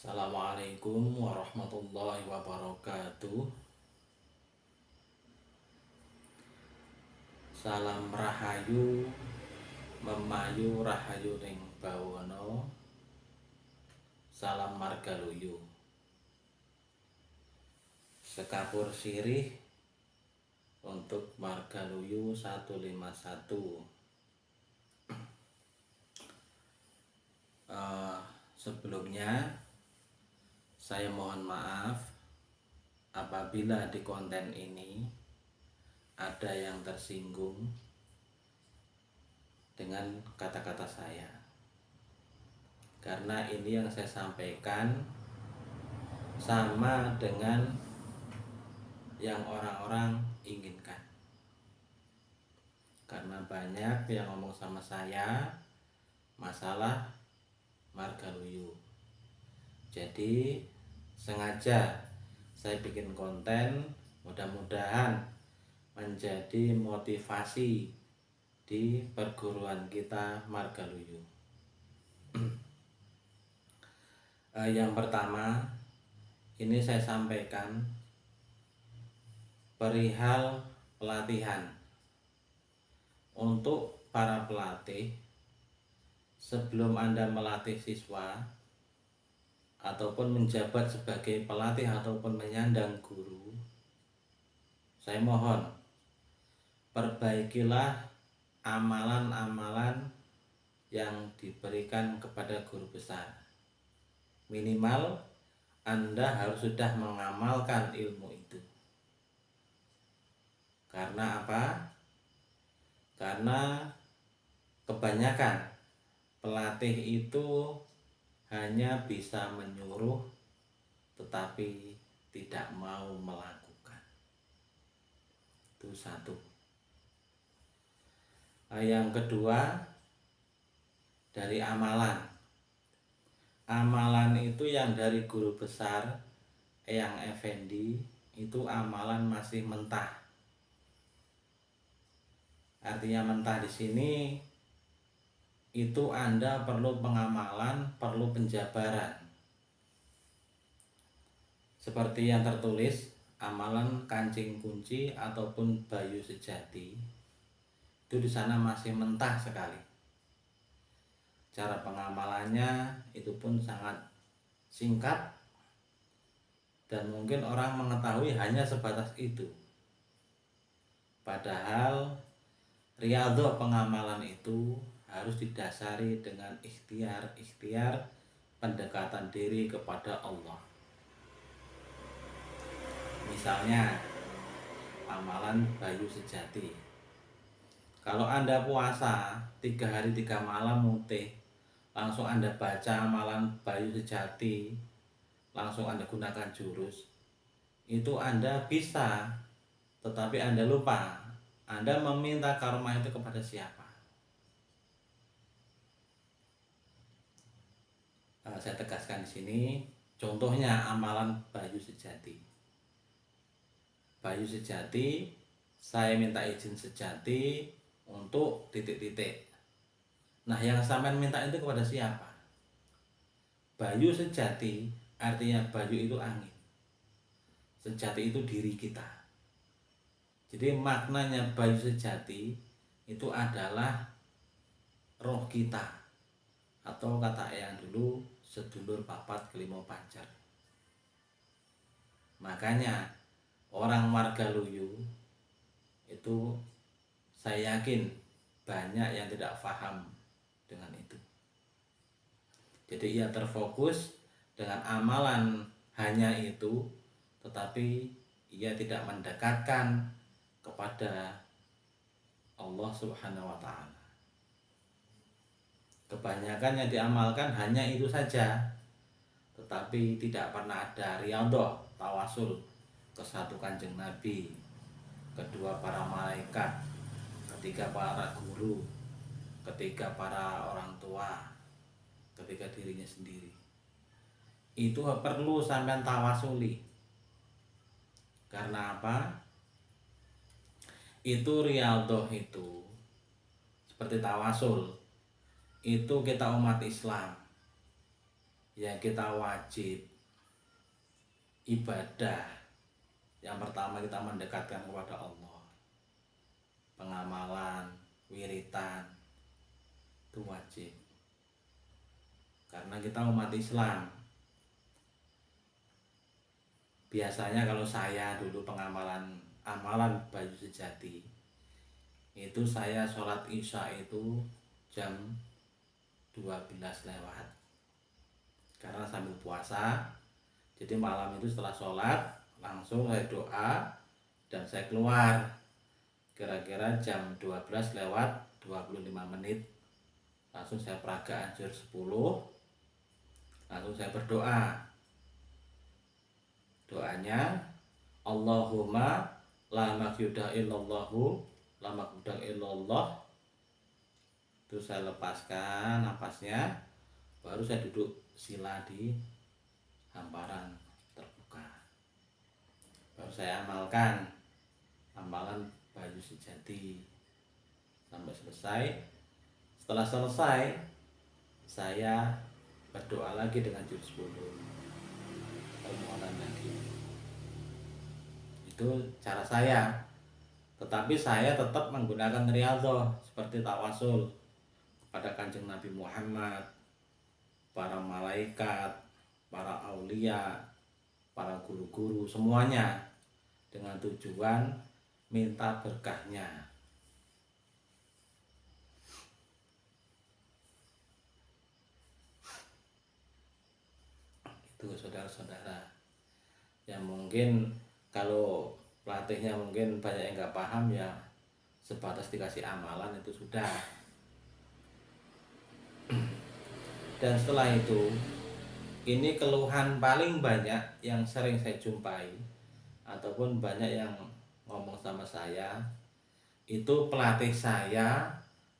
Assalamualaikum warahmatullahi wabarakatuh. Salam rahayu, memayu rahayu ning bawana. Salam margaluyu. Sekapur sirih untuk margaluyu 151. Sebelumnya saya mohon maaf apabila di konten ini ada yang tersinggung dengan kata-kata saya, karena ini yang saya sampaikan sama dengan yang orang-orang inginkan. Karena banyak yang ngomong sama saya masalah margaluyu, jadi sengaja saya bikin konten, mudah-mudahan menjadi motivasi di perguruan kita margaluyu. Yang pertama, ini saya sampaikan perihal pelatihan. Untuk para pelatih, sebelum Anda melatih siswa ataupun menjabat sebagai pelatih ataupun menyandang guru, saya mohon perbaikilah amalan-amalan yang diberikan kepada guru besar. Minimal Anda harus sudah mengamalkan ilmu itu. Karena apa? Karena kebanyakan pelatih itu hanya bisa menyuruh tetapi tidak mau melakukan. Itu satu. Yang kedua, dari amalan. Amalan itu yang dari guru besar Eyang Effendi, itu amalan masih mentah. Artinya mentah di sini itu Anda perlu pengamalan, perlu penjabaran. Seperti yang tertulis amalan kancing kunci ataupun bayu sejati, itu di sana masih mentah sekali. Cara pengamalannya itu pun sangat singkat dan mungkin orang mengetahui hanya sebatas itu. Padahal riyadhah pengamalan itu harus didasari dengan ikhtiar pendekatan diri kepada Allah. Misalnya amalan bayu sejati. Kalau Anda puasa 3 hari 3 malam mutih, langsung Anda baca amalan bayu sejati, langsung Anda gunakan jurus, itu Anda bisa, tetapi Anda lupa. Anda meminta karma itu kepada siapa? Saya tegaskan di sini, contohnya amalan bayu sejati. Bayu sejati, saya minta izin sejati untuk titik-titik. Nah, yang sampean minta itu kepada siapa? Bayu sejati artinya bayu itu angin, sejati itu diri kita. Jadi maknanya bayu sejati itu adalah roh kita, atau kata yang dulu sedulur papat kelima pancar. Makanya orang margaluyu itu saya yakin banyak yang tidak paham dengan itu. Jadi ia terfokus dengan amalan hanya itu, tetapi ia tidak mendekatkan kepada Allah Subhanahu wa Ta'ala. Kebanyakan yang diamalkan hanya itu saja, tetapi tidak pernah ada riyadhah, tawasul ke satu Kanjeng Nabi, kedua para malaikat, ketiga para guru, ketiga para orang tua, ketiga dirinya sendiri. Itu perlu sampean tawasuli. Karena apa? Itu riyadhah itu seperti tawasul. Itu kita umat Islam. yang kita wajib ibadah. Yang pertama kita mendekatkan kepada Allah, pengamalan, wiritan itu wajib. Karena kita umat Islam. Biasanya kalau saya dulu amalan Bayu Sejati, itu saya sholat isya itu jam 12 lewat. Karena sambil puasa, jadi malam itu setelah sholat langsung saya doa dan saya keluar kira-kira jam 12 lewat 25 menit, langsung saya peragaan jam 10, langsung saya berdoa. Doanya Allahumma la maghfuda illallahu la maghfuda illallah. Itu saya lepaskan napasnya, baru saya duduk sila di hamparan terbuka. Baru saya amalkan amalan Bayu Sejati sampai selesai. Setelah selesai, saya berdoa lagi dengan juz 10, permohonan lagi. Itu cara saya. Tetapi saya tetap menggunakan riyadhah seperti tawasul kepada Kanjeng Nabi Muhammad, para malaikat, para aulia, para guru-guru, semuanya dengan tujuan minta berkahnya. Itu saudara-saudara yang mungkin kalau pelatihnya mungkin banyak yang nggak paham, ya sebatas dikasih amalan itu sudah. Dan setelah itu, ini keluhan paling banyak yang sering saya jumpai ataupun banyak yang ngomong sama saya, itu pelatih saya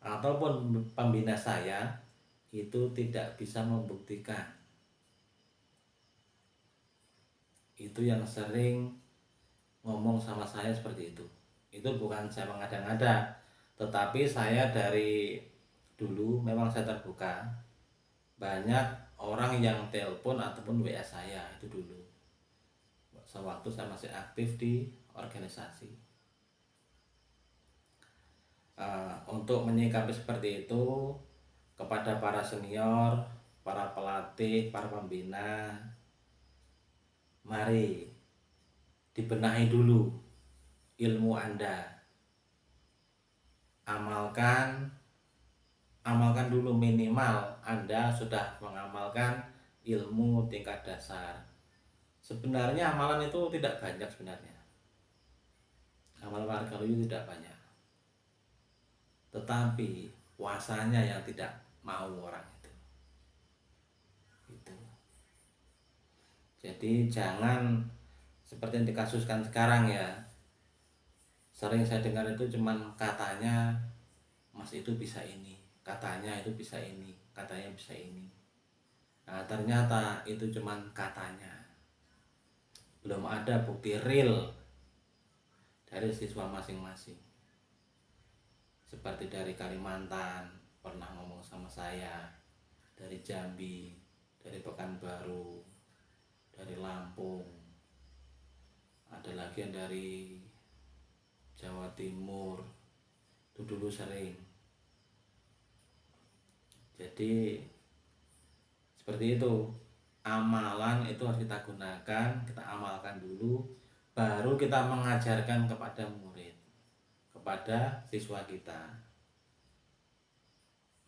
ataupun pembina saya itu tidak bisa membuktikan. Itu yang sering ngomong sama saya seperti itu. Itu bukan saya mengada-ngada, tetapi saya dari dulu memang saya terbuka. Banyak orang yang telepon ataupun WA saya itu dulu sewaktu saya masih aktif di organisasi. Untuk menyikapi seperti itu, kepada para senior, para pelatih, para pembina, mari dibenahi dulu ilmu Anda. Amalkan dulu, minimal Anda sudah mengamalkan ilmu tingkat dasar. Sebenarnya amalan itu tidak banyak sebenarnya. Amal warga itu tidak banyak. Tetapi puasanya yang tidak mau orang itu. Jadi jangan seperti yang dikasuskan sekarang ya. Sering saya dengar itu cuman katanya Mas itu bisa ini, katanya itu bisa ini, katanya bisa ini. Nah, ternyata itu cuman katanya. Belum ada bukti real dari siswa masing-masing. Seperti dari Kalimantan pernah ngomong sama saya, dari Jambi, dari Pekanbaru, dari Lampung, ada lagi yang dari Jawa Timur. Itu dulu sering. Jadi seperti itu, amalan itu harus kita gunakan, kita amalkan dulu, baru kita mengajarkan kepada murid, kepada siswa kita.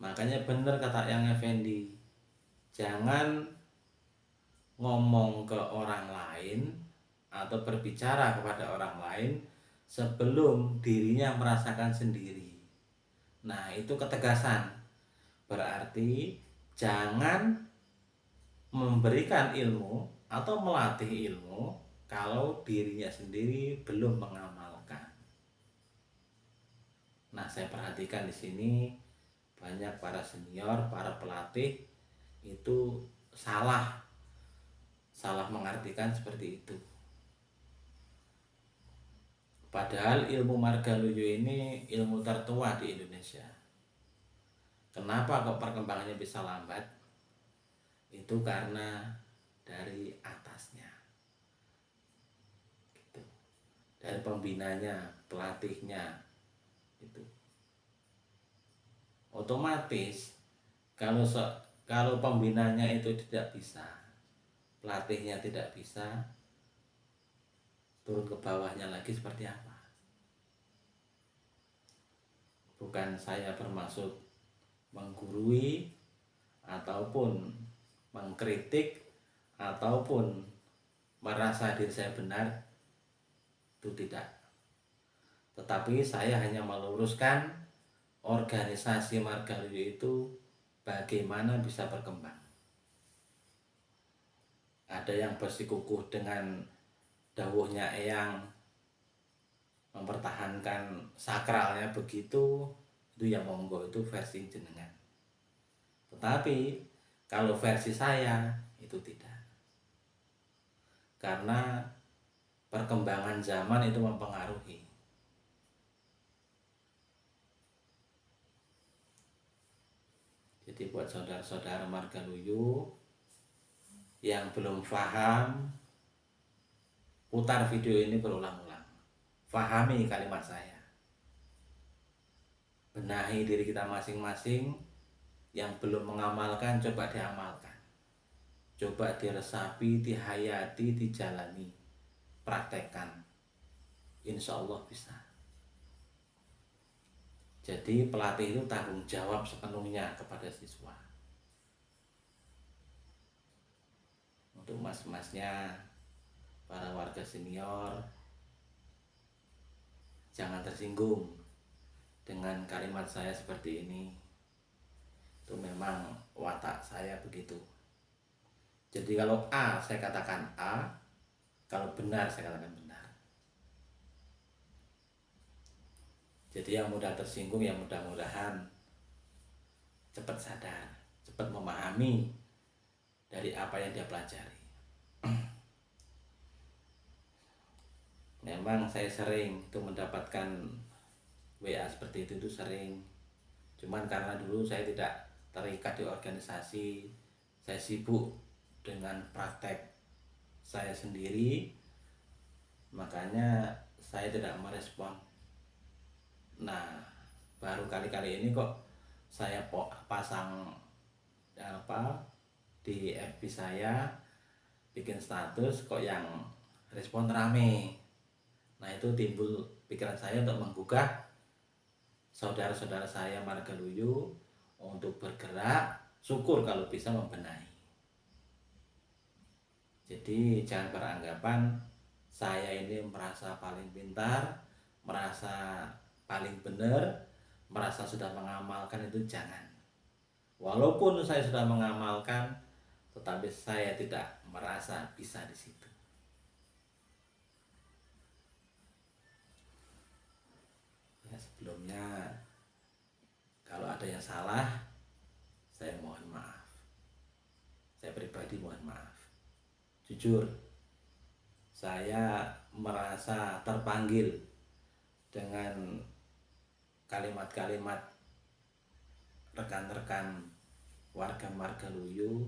Makanya benar kata yang Effendi, jangan ngomong ke orang lain atau berbicara kepada orang lain sebelum dirinya merasakan sendiri. Nah, itu ketegasan. Berarti jangan memberikan ilmu atau melatih ilmu kalau dirinya sendiri belum mengamalkan. Nah, saya perhatikan di sini banyak para senior, para pelatih itu salah mengartikan seperti itu. Padahal ilmu Margaluyu ini ilmu tertua di Indonesia. Kenapa kok perkembangannya bisa lambat? itu karena dari atasnya, gitu. Dari pembinanya, pelatihnya, itu otomatis kalau pembinanya itu tidak bisa, pelatihnya tidak bisa, turun ke bawahnya lagi seperti apa? Bukan saya bermaksud menggurui ataupun mengkritik ataupun merasa diri saya benar, itu tidak. Tetapi saya hanya meluruskan organisasi Margaluyu itu bagaimana bisa berkembang. Ada yang bersikukuh dengan dawuhnya Eyang mempertahankan sakralnya begitu, itu ya monggo, itu versi jenengan. Tetapi kalau versi saya itu tidak, karena perkembangan zaman itu mempengaruhi. Jadi buat saudara-saudara Margaluyu yang belum paham, putar video ini berulang-ulang, pahami kalimat saya, benahi diri kita masing-masing. Yang belum mengamalkan, coba diamalkan, coba diresapi, dihayati, dijalani, praktekkan, insya Allah bisa. Jadi pelatih itu tanggung jawab sepenuhnya kepada siswa. Untuk mas-masnya, para warga senior, jangan tersinggung dengan kalimat saya seperti ini. Itu memang watak saya begitu. Jadi kalau A saya katakan A, kalau benar saya katakan benar. Jadi yang mudah tersinggung, yang mudah-mudahan cepat sadar, cepat memahami dari apa yang dia pelajari. Memang saya sering itu mendapatkan WA seperti itu sering. Cuman karena dulu saya tidak terikat di organisasi, saya sibuk dengan praktek saya sendiri, makanya saya tidak merespon. Nah, baru kali-kali ini kok saya pasang di FB saya, bikin status kok yang respon rame. Nah, itu timbul pikiran saya untuk menggugah saudara-saudara saya Margaluyu untuk bergerak, syukur kalau bisa membenahi. Jadi jangan beranggapan saya ini merasa paling pintar, merasa paling benar, merasa sudah mengamalkan, itu jangan. Walaupun saya sudah mengamalkan, tetapi saya tidak merasa bisa di situ. Ya, sebelumnya kalau ada yang salah, saya mohon maaf. Saya pribadi mohon maaf. Jujur, saya merasa terpanggil dengan kalimat-kalimat rekan-rekan warga Margaluyu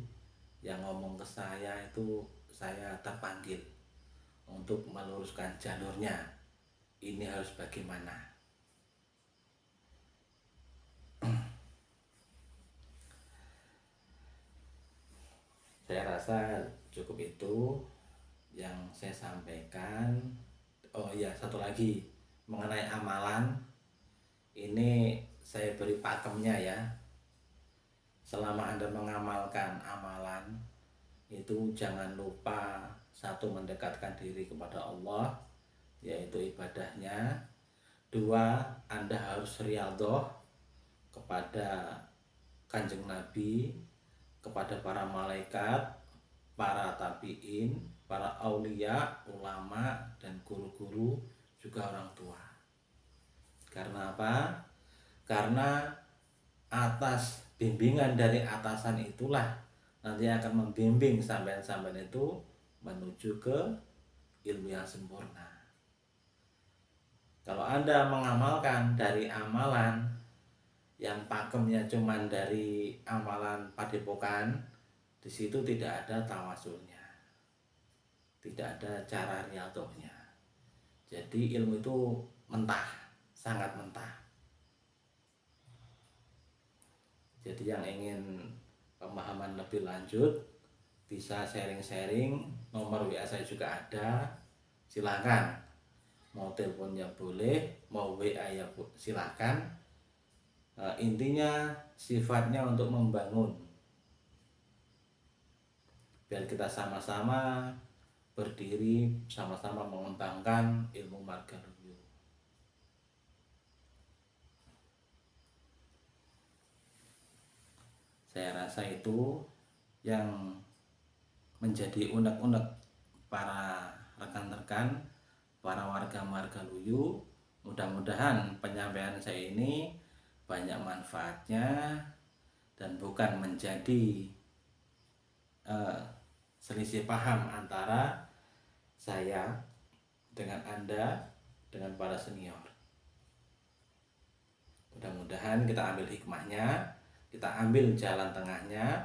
yang ngomong ke saya, itu saya terpanggil untuk meluruskan jalurnya. Ini harus bagaimana? Saya rasa cukup itu yang saya sampaikan. Oh iya, satu lagi mengenai amalan. Ini saya beri pakemnya ya. Selama Anda mengamalkan amalan, itu jangan lupa, satu, mendekatkan diri kepada Allah, yaitu ibadahnya. Dua, Anda harus riyadhah kepada Kanjeng Nabi, kepada para malaikat, para tabiin, para aulia, ulama, dan guru-guru, juga orang tua. Karena apa? Karena atas bimbingan dari atasan itulah nanti akan membimbing sampean-sampean itu menuju ke ilmu yang sempurna. Kalau Anda mengamalkan dari amalan yang pakemnya cuman dari amalan padepokan, Di situ tidak ada tawasulnya, tidak ada cara riadohnya. Jadi ilmu itu mentah, sangat mentah. Jadi yang ingin pemahaman lebih lanjut bisa sharing-sharing, nomor WA saya juga ada, silakan. Mau telepon ya boleh, mau WA ya silakan. Intinya sifatnya untuk membangun, biar kita sama-sama berdiri, sama-sama mengembangkan ilmu marga luyu. Saya rasa itu yang menjadi unek-unek para rekan-rekan, para warga marga luyu. Mudah-mudahan penyampaian saya ini banyak manfaatnya dan bukan menjadi selisih paham antara saya dengan Anda, dengan para senior. Mudah-mudahan kita ambil hikmahnya, kita ambil jalan tengahnya.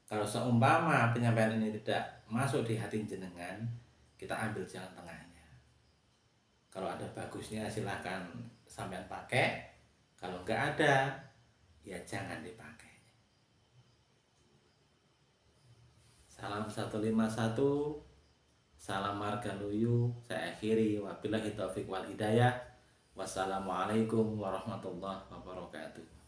Kalau seumpama penyampaian ini tidak masuk di hati jenengan, kita ambil jalan tengahnya. Kalau ada bagusnya silahkan sampean pakai, kalau nggak ada ya jangan dipakai. Salam 151, salam marga luyu. Saya akhiri, wabillahi taufiq wal hidayah. Wassalamualaikum warahmatullahi wabarakatuh.